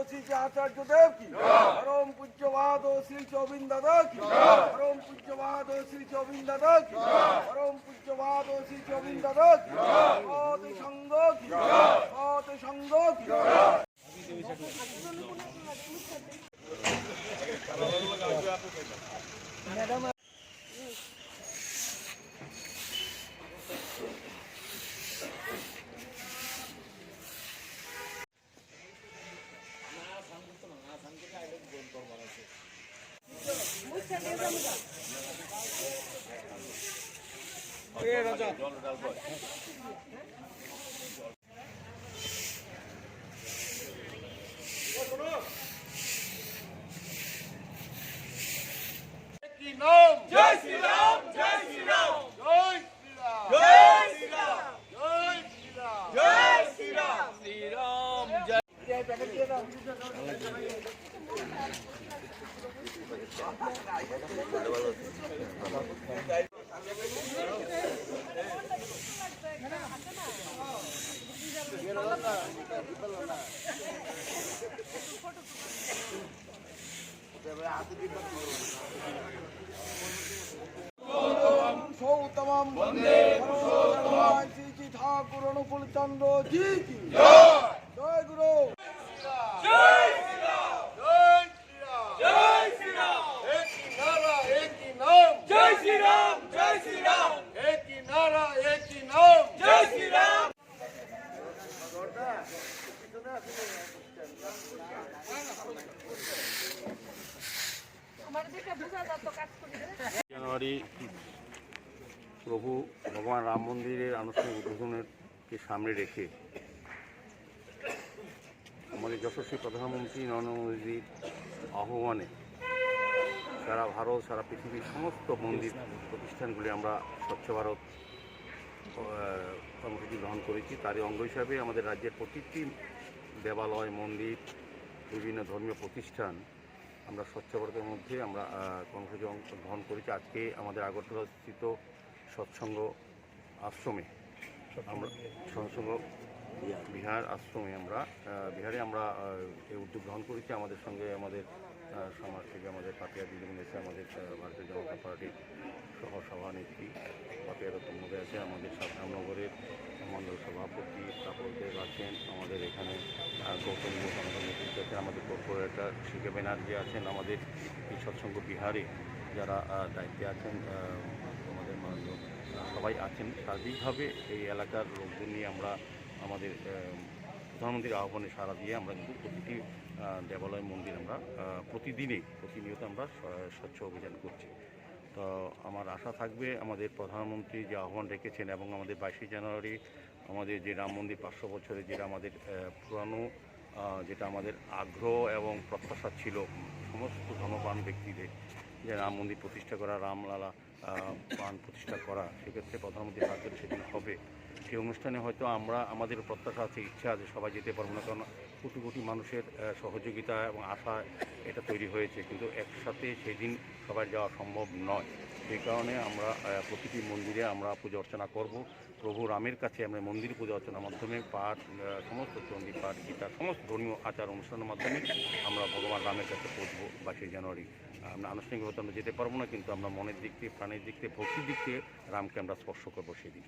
শ্রী আচার্য দেব কি, পরম পূজ্যবাদ শ্রী চৌবিন দাদা কি, পরম পূজ্যবাদ শ্রী চৌবিন দাদা কি, পরম পূজ্যবাদ শ্রী চৌবিন দাদা কি, সৎ সঙ্গ কি, সৎ সঙ্গ কি। जय श्री राम, जय श्री राम, जय श्री राम, जय श्री राम, जय श्री राम, जय श्री राम, जय সৌতমম বন্দে শ্রী শ্রী ঠাকুর অনুকূল চন্দ্র জি কি জয় গুরু। जय श्री राम, जय श्री राम, जय श्री राम, एक ही नारा एक ही नाम, जय श्री राम, जय श्री राम, एक ही नारा एक ही नाम, जय श्री राम। জানুয়ারি প্রভু ভগবান রাম মন্দিরের আনুষ্ঠানিক উদ্বোধনকে সামনে রেখে আমাদের যশস্বী প্রধানমন্ত্রী নরেন্দ্র মোদীর আহ্বানে সারা ভারত সারা পৃথিবীর সমস্ত মন্দির প্রতিষ্ঠানগুলি আমরা স্বচ্ছ ভারত কর্মসূচি গ্রহণ করেছি। তারই অঙ্গ হিসাবে আমাদের রাজ্যের প্রতিটি দেবালয় মন্দির বিভিন্ন ধর্মীয় প্রতিষ্ঠান আমরা স্বচ্ছ ভারতের মধ্যে আমরা কর্মসূচি গ্রহণ করেছি। আজকে আমাদের আগরতলাস্থিত সৎসঙ্গ আশ্রমে আমরা সৎসঙ্গ বিহার আশ্রমে বিহারে আমরা এই উদ্যোগ গ্রহণ করেছি। আমাদের সঙ্গে আমাদের সমাজ থেকে আমাদের পাপিয়া দিদিমণি এসে আমাদের ভারতীয় জনতা পার্টির সহ সভানেত্রী পাপিয়া রতন মধ্যে আছে, আমাদের সাতরামনগরের মণ্ডল সভাপতি তাপস দেব আছেন, আমাদের এখানে গৌতম ঘোষ আমাদের নেতৃত্বে আছেন, আমাদের কর্পোরেটর শিকে ব্যানার্জি আছেন, আমাদের এই সৎসঙ্গ বিহারে যারা দায়িত্বে আছেন আমাদের মাননীয় সবাই আছেন। সার্বিকভাবে এই এলাকার লোকজন নিয়ে আমরা আমাদের প্রধানমন্ত্রীর আহ্বানে সাড়া দিয়ে আমরা কিন্তু প্রতিটি দেবালয় মন্দির আমরা প্রতিনিয়ত আমরা স্বচ্ছ অভিযান করছি। তো আমার আশা থাকবে আমাদের প্রধানমন্ত্রী যে আহ্বান রেখেছেন এবং আমাদের 22শে জানুয়ারি আমাদের যে রাম মন্দির 500 বছরে যেটা আমাদের পুরানো যেটা আমাদের আগ্রহ এবং প্রত্যাশা ছিল সমস্ত ধর্মপ্রাণ ব্যক্তিদের যে রাম মন্দির প্রতিষ্ঠা করা, রামলালা প্রাণ প্রতিষ্ঠা করা, সেক্ষেত্রে প্রধানমন্ত্রীর হাত ধরে সেদিন হবে। সেই অনুষ্ঠানে হয়তো আমরা আমাদের প্রত্যাশা আছে, ইচ্ছা আছে, সবাই যেতে পারবো না, কারণ কোটি কোটি মানুষের সহযোগিতা এবং আশা এটা তৈরি হয়েছে, কিন্তু একসাথে সেদিন সবাই যাওয়া সম্ভব নয়। সেই কারণে আমরা প্রতিটি মন্দিরে আমরা পূজা অর্চনা করব। প্রভু রামের কাছে আমরা মন্দির পূজা অর্চনার মাধ্যমে পাঠ, সমস্ত চণ্ডী পাঠ, গীতা, সমস্ত ধর্মীয় আচার অনুষ্ঠানের মাধ্যমে আমরা ভগবান রামের কাছে পৌঁছবো 22শে জানুয়ারি। আমরা আনুষ্ঠানিকভাবে আমরা যেতে পারবো না, কিন্তু আমরা মনের দিক থেকে, প্রাণের দিক থেকে, ভক্তির দিক থেকে রামকে আমরা স্পর্শ করবো সেদিন।